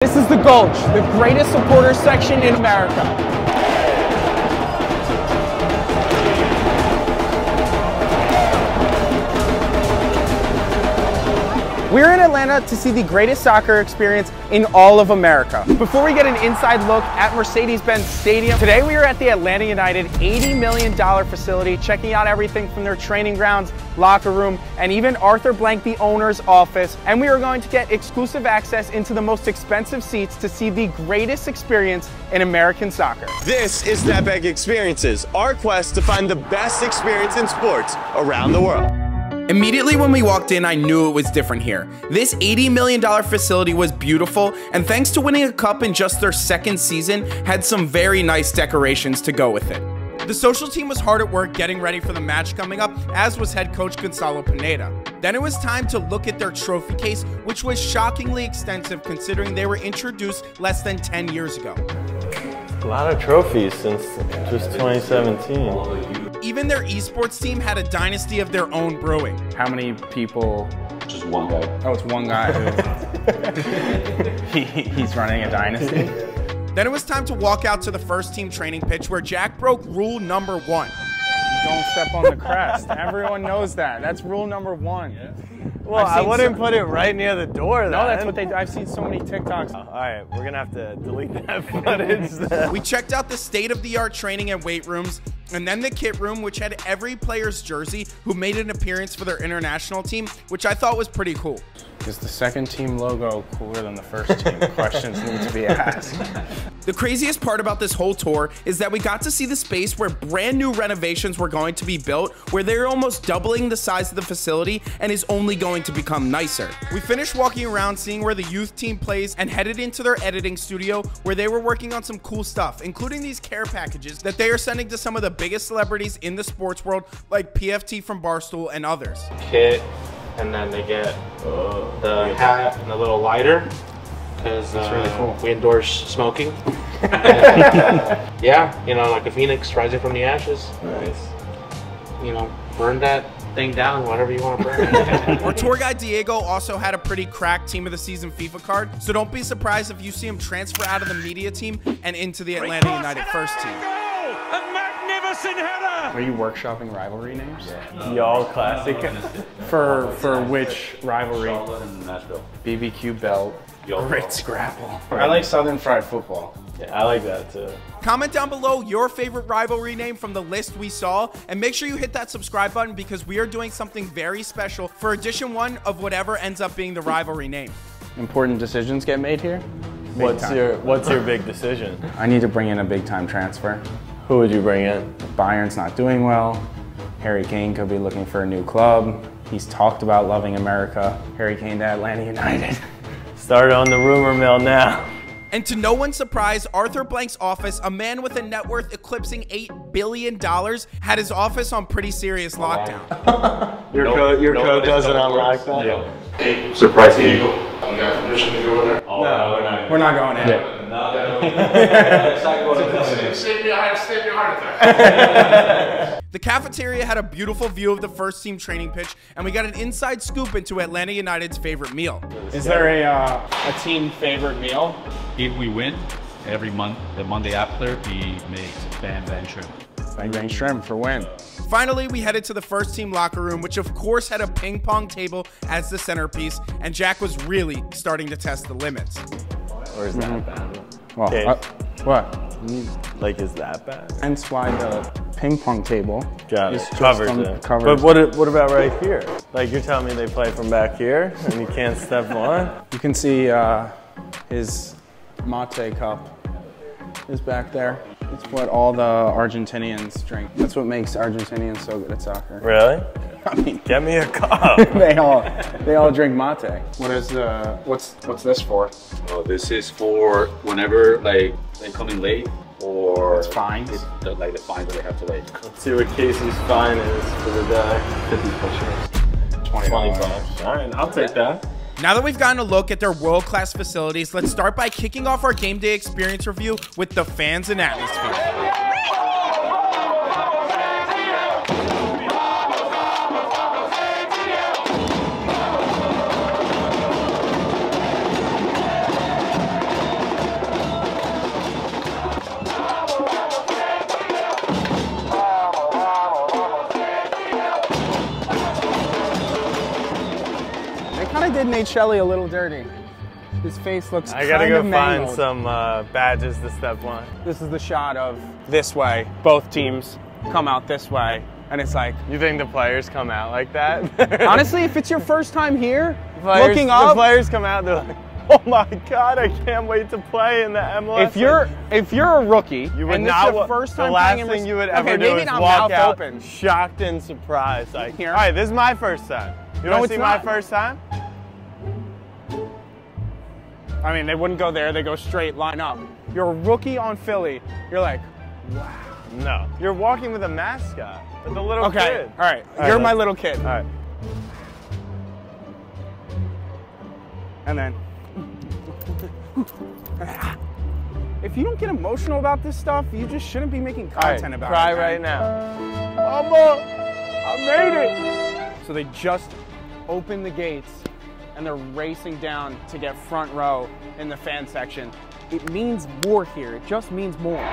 This is the Gulch, the greatest supporter section in America. We're in Atlanta to see the greatest soccer experience in all of America. Before we get an inside look at Mercedes-Benz Stadium, today we are at the Atlanta United $80 million facility, checking out everything from their training grounds, locker room, and even Arthur Blank, the owner's office. And we are going to get exclusive access into the most expensive seats to see the greatest experience in American soccer. This is Snapback Experiences, our quest to find the best experience in sports around the world. Immediately when we walked in, I knew it was different here. This $80 million facility was beautiful, and thanks to winning a cup in just their second season, had some very nice decorations to go with it. The social team was hard at work getting ready for the match coming up, as was head coach Gonzalo Pineda. Then it was time to look at their trophy case, which was shockingly extensive considering they were introduced less than 10 years ago. A lot of trophies since just 2017. Even their esports team had a dynasty of their own brewing. How many people? Just one guy. Oh, it's one guy who he's running a dynasty. Then it was time to walk out to the first team training pitch where Jack broke rule number 1. Don't step on the crest. Everyone knows that. That's rule number 1. Yeah. Well, I wouldn't put it right near the door, though. No, that's what they do. I've seen so many TikToks. All right, we're going to have to delete that footage. We checked out the state-of-the-art training and weight rooms, and then the kit room, which had every player's jersey who made an appearance for their international team, which I thought was pretty cool. Is the second team logo cooler than the first team? Questions need to be asked. The craziest part about this whole tour is that we got to see the space where brand new renovations were going to be built, where they're almost doubling the size of the facility and is only going to become nicer. We finished walking around seeing where the youth team plays and headed into their editing studio where they were working on some cool stuff, including these care packages that they are sending to some of the biggest celebrities in the sports world like PFT from Barstool and others. Kit, and then they get the hat and the little lighter because really cool. We endorse smoking. Yeah, you know, like a phoenix rising from the ashes. Nice. You know, burn that thing down, whatever you want to burn. Our tour guide Diego also had a pretty cracked Team of the Season FIFA card, so don't be surprised if you see him transfer out of the media team and into the Atlanta United first team. Are you workshopping rivalry names? Yeah. Y'all classic. For which rivalry? Charlotte and Nashville. BBQ belt. Great scrapple. I like Southern fried football. Yeah, I like that too. Comment down below your favorite rivalry name from the list we saw, and make sure you hit that subscribe button because we are doing something very special for edition 1 of whatever ends up being the rivalry name. Important decisions get made here. What's your big decision? I need to bring in a big time transfer. Who would you bring in? Bayern's not doing well. Harry Kane could be looking for a new club. He's talked about loving America. Harry Kane to Atlanta United. Start on the rumor mill now. And to no one's surprise, Arthur Blank's office, a man with a net worth eclipsing $8 billion, had his office on pretty serious lockdown. Your code doesn't unlock that? Yeah. Surprise Eagle. You got permission to go in there? Oh, no, we're not going in. Save me a heart attack. The cafeteria had a beautiful view of the first team training pitch, and we got an inside scoop into Atlanta United's favorite meal. Is there a team favorite meal? If we win, every month, the Monday after, we make Bang Bang Shrimp. Bang Bang Shrimp for win. Finally, we headed to the first team locker room, which of course had a ping pong table as the centerpiece, and Jack was really starting to test the limits. Or is that bad? Well, what? Like, is that bad? Hence why the ping pong table Got it. Covers it. Covers. But what about right here? Like, you're telling me they play from back here and you can't step on? You can see his mate cup is back there. It's what all the Argentinians drink. That's what makes Argentinians so good at soccer. Really? I mean, Get me a cup. they all drink mate. What is what's this for? Oh, this is for whenever like they come in late or It's fines. Like the fines that they have to late. Let's see what Casey's fine is for the day. 50 push-ups. 25. All right, I'll take that. Now that we've gotten a look at their world-class facilities, let's start by kicking off our game day experience review with the fans and atmosphere. Nate Shelley a little dirty. His face looks I gotta kind go of find mangled. some badges to step on. This is the shot of this way. Both teams come out this way, and it's like... You think the players come out like that? Honestly, if it's your first time here, Players, looking up... The players come out, they're like, oh my God, I can't wait to play in the MLS. If you're a rookie, you would and not, this is your first time the last playing thing in you would okay, ever do maybe is not walk mouth out open. shocked and surprised. Like, Here. all right, this is my first time. You No, want it's to see my not. first time? I mean, they wouldn't go there. They go straight, line up. You're a rookie on Philly. You're like, wow. No. You're walking with a mascot, with a little Okay, kid. all right. You're my little kid. All right. And then, if you don't get emotional about this stuff, you just shouldn't be making content about cry it. right now. I made it. So they just opened the gates and they're racing down to get front row in the fan section. It means more here. It just means more.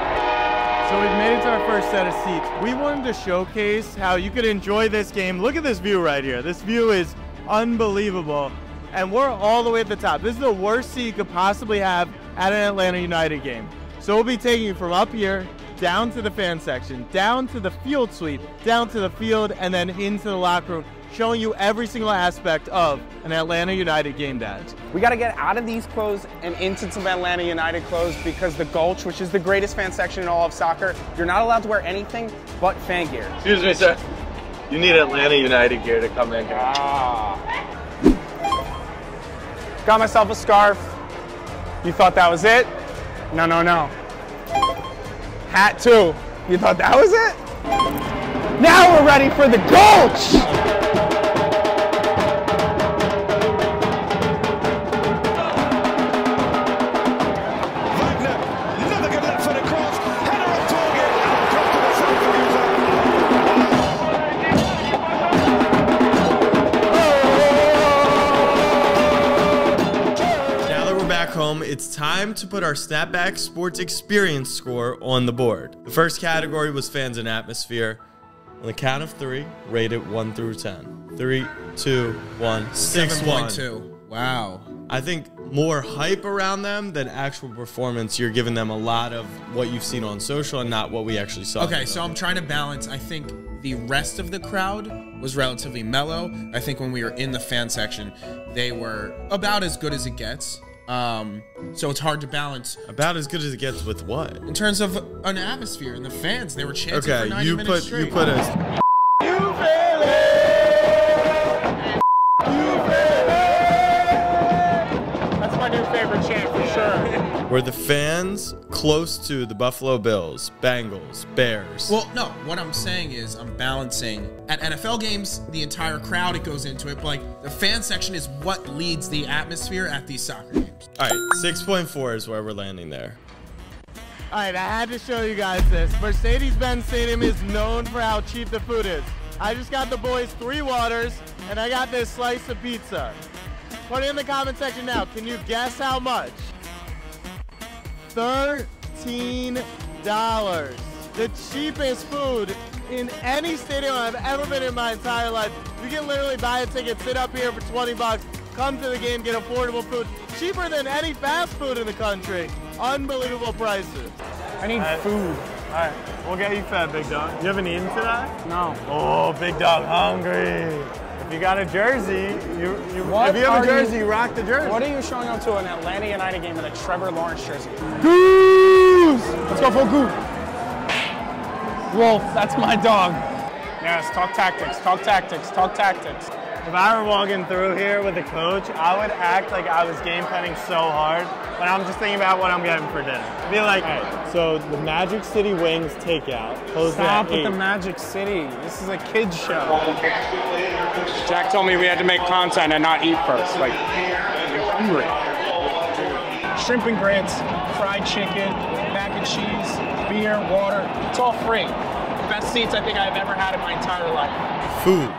So we've made it to our first set of seats. We wanted to showcase how you could enjoy this game. Look at this view right here. This view is unbelievable. And we're all the way at the top. This is the worst seat you could possibly have at an Atlanta United game. So we'll be taking you from up here, down to the fan section, down to the field suite, down to the field, and then into the locker room, showing you every single aspect of an Atlanta United game day. We got to get out of these clothes and into some Atlanta United clothes because the Gulch, which is the greatest fan section in all of soccer, you're not allowed to wear anything but fan gear. Excuse me, sir. You need Atlanta United gear to come in here. Got myself a scarf. You thought that was it? No, no, no. Hat too. You thought that was it? Now we're ready for the Gulch! Home, it's time to put our Snapback Sports Experience score on the board. The first category was fans and atmosphere. On the count of 3, rate it 1 through 10. 3, 2, 1, 6.2. Wow. I think more hype around them than actual performance. You're giving them a lot of what you've seen on social and not what we actually saw. Okay, so I'm trying to balance. I think the rest of the crowd was relatively mellow. I think when we were in the fan section, they were about as good as it gets. So it's hard to balance. About as good as it gets with what? In terms of an atmosphere and the fans, they were chanting for 90 minutes straight. You put a... That's my new favorite chant for sure. Were the fans close to the Buffalo Bills, Bengals, Bears? Well, no. What I'm saying is I'm balancing. At NFL games, the entire crowd, it goes into it. But like the fan section is what leads the atmosphere at these soccer games. All right, 6.4 is where we're landing there. All right, I had to show you guys this. Mercedes-Benz Stadium is known for how cheap the food is. I just got the boys 3 waters, and I got this slice of pizza. Put it in the comment section now. Can you guess how much? $13. The cheapest food in any stadium I've ever been in my entire life. You can literally buy a ticket, sit up here for 20 bucks, come to the game, get affordable food. Cheaper than any fast food in the country. Unbelievable prices. I need food. All right, we'll get you fed, big dog. You haven't eaten today? No. Oh, big dog hungry. If you got a jersey, if you What have are a jersey, you rock the jersey. What are you showing up to an Atlanta United game in a Trevor Lawrence jersey? Goose! Let's go for Goose. Wolf, that's my dog. Yes, talk tactics, talk tactics, talk tactics. If I were walking through here with a coach, I would act like I was game planning so hard, but I'm just thinking about what I'm getting for dinner. I'd be like, so the Magic City Wings takeout. Stop with the Magic City. This is a kid's show. Jack told me we had to make content and not eat first. Like, I'm hungry. Shrimp and grits, fried chicken, mac and cheese, beer, water. It's all free. Best seats I think I've ever had in my entire life. Food.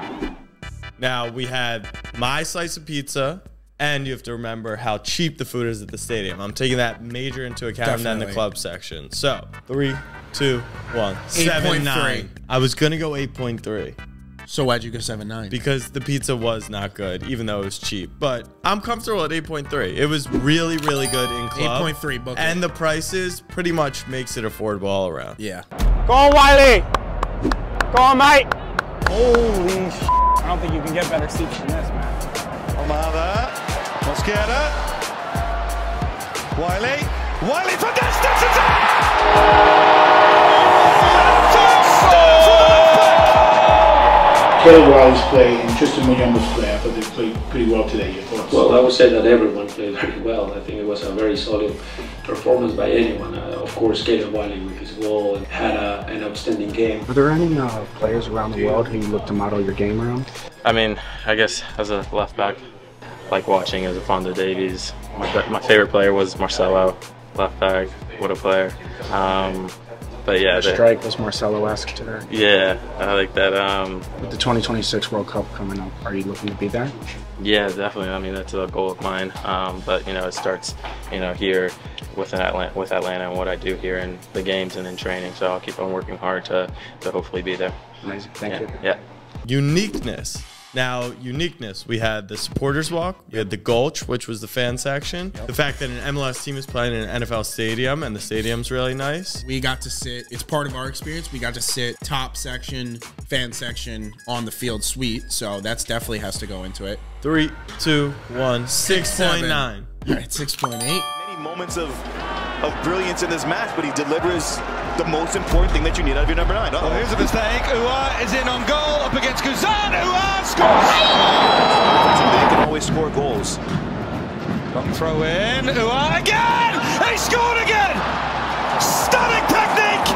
Now, we had my slice of pizza, and you have to remember how cheap the food is at the stadium. I'm taking that major into account, and then the club section. So, 3, 2, 1, 7.9. I was going to go 8.3. So why'd you go 7.9? Because the pizza was not good, even though it was cheap. But I'm comfortable at 8.3. It was really, really good in club. 8.3, book and the prices pretty much makes it affordable all around. Yeah. Go on, Wiley. Go on, mate. Holy sh**. I don't think you can get better seats than this, man. Omada, Mosquera, Wiley for distance, it's Caleb Wiley's play and Tristan Muyamba's play, I thought they played pretty well today. Your thoughts? Well, I would say that everyone played very well. I think it was a very solid performance by anyone. Of course, Caleb Wiley with his goal had an outstanding game. Are there any players around the world who you look to model your game around? I mean, I guess as a left back, like watching as a Fonda Davies. My favorite player was Marcelo, left back. What a player. But yeah, the strike was Marcelo-esque today. Yeah, I like that. With the 2026 World Cup coming up, are you looking to be there? Yeah, definitely. I mean, that's a goal of mine. But you know, it starts, you know, here with Atlanta and what I do here in the games and in training. So I'll keep on working hard to hopefully be there. Amazing. Thank you. Yeah. Uniqueness. Now, uniqueness, we had the supporters walk, we had the Gulch, which was the fan section. The fact that an MLS team is playing in an NFL stadium and the stadium's really nice. We got to sit, it's part of our experience, we got to sit top section, fan section on the field suite, so that's definitely has to go into it. 3, 2, 1, 6.9. All right, 6.8. Many moments of brilliance in this match, but he delivers the most important thing that you need out of your number 9. Well, here's a mistake. Ua is in on goal, up against Guzan. Ua scores! They can always score goals. Long throw in. Ua again! He scored again! Stunning technique!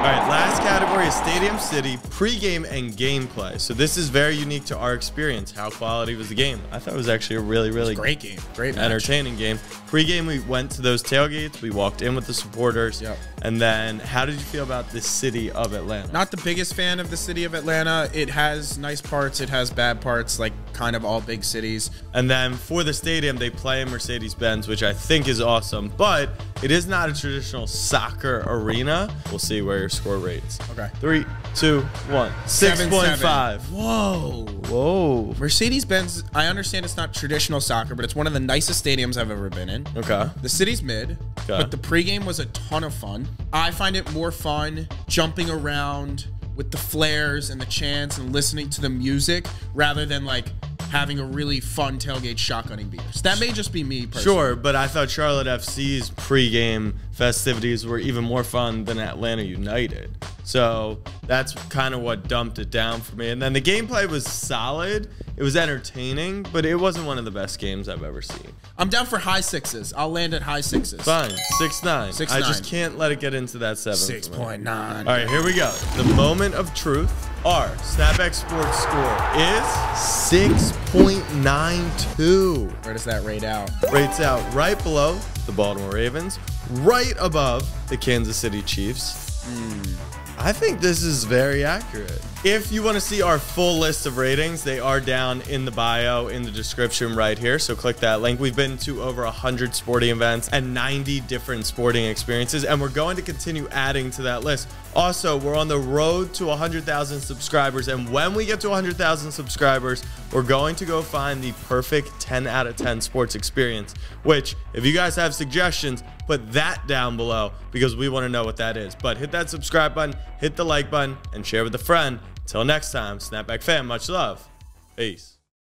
All right, last category is Stadium City, pregame and gameplay. So this is very unique to our experience. How quality was the game? I thought it was actually a really great game. Great match. Entertaining game. Pre-game, we went to those tailgates. We walked in with the supporters. Yep. And then how did you feel about the city of Atlanta? Not the biggest fan of the city of Atlanta. It has nice parts. It has bad parts, like kind of all big cities. And then for the stadium, they play in Mercedes-Benz, which I think is awesome. But it is not a traditional soccer arena. We'll see where your score rates. Okay. 3, 2, 1. 6.5. Whoa. Whoa. Mercedes-Benz, I understand it's not traditional soccer, but it's one of the nicest stadiums I've ever been in. Okay. The city's mid, but the pregame was a ton of fun. I find it more fun jumping around with the flares and the chants and listening to the music rather than like having a really fun tailgate shotgunning beers. That may just be me personally. Sure, but I thought Charlotte FC's pregame festivities were even more fun than Atlanta United. So that's kind of what dumped it down for me. And then the gameplay was solid. It was entertaining, but it wasn't one of the best games I've ever seen. I'm down for high 6s. I'll land at high 6s. Fine, 6.9. 6.9. I just can't let it get into that 7. 6.9. All right, here we go. The moment of truth. Our Snapback Sports score is 6.92. Where does that rate out? Rates out right below the Baltimore Ravens, right above the Kansas City Chiefs. I think this is very accurate. If you want to see our full list of ratings, they are down in the bio in the description right here. So click that link. We've been to over 100 sporting events and 90 different sporting experiences, and we're going to continue adding to that list. Also, we're on the road to 100,000 subscribers, and when we get to 100,000 subscribers, we're going to go find the perfect 10 out of 10 sports experience, which, if you guys have suggestions, put that down below because we want to know what that is. But hit that subscribe button, hit the like button, and share with a friend. Until next time, Snapback fam, much love. Peace.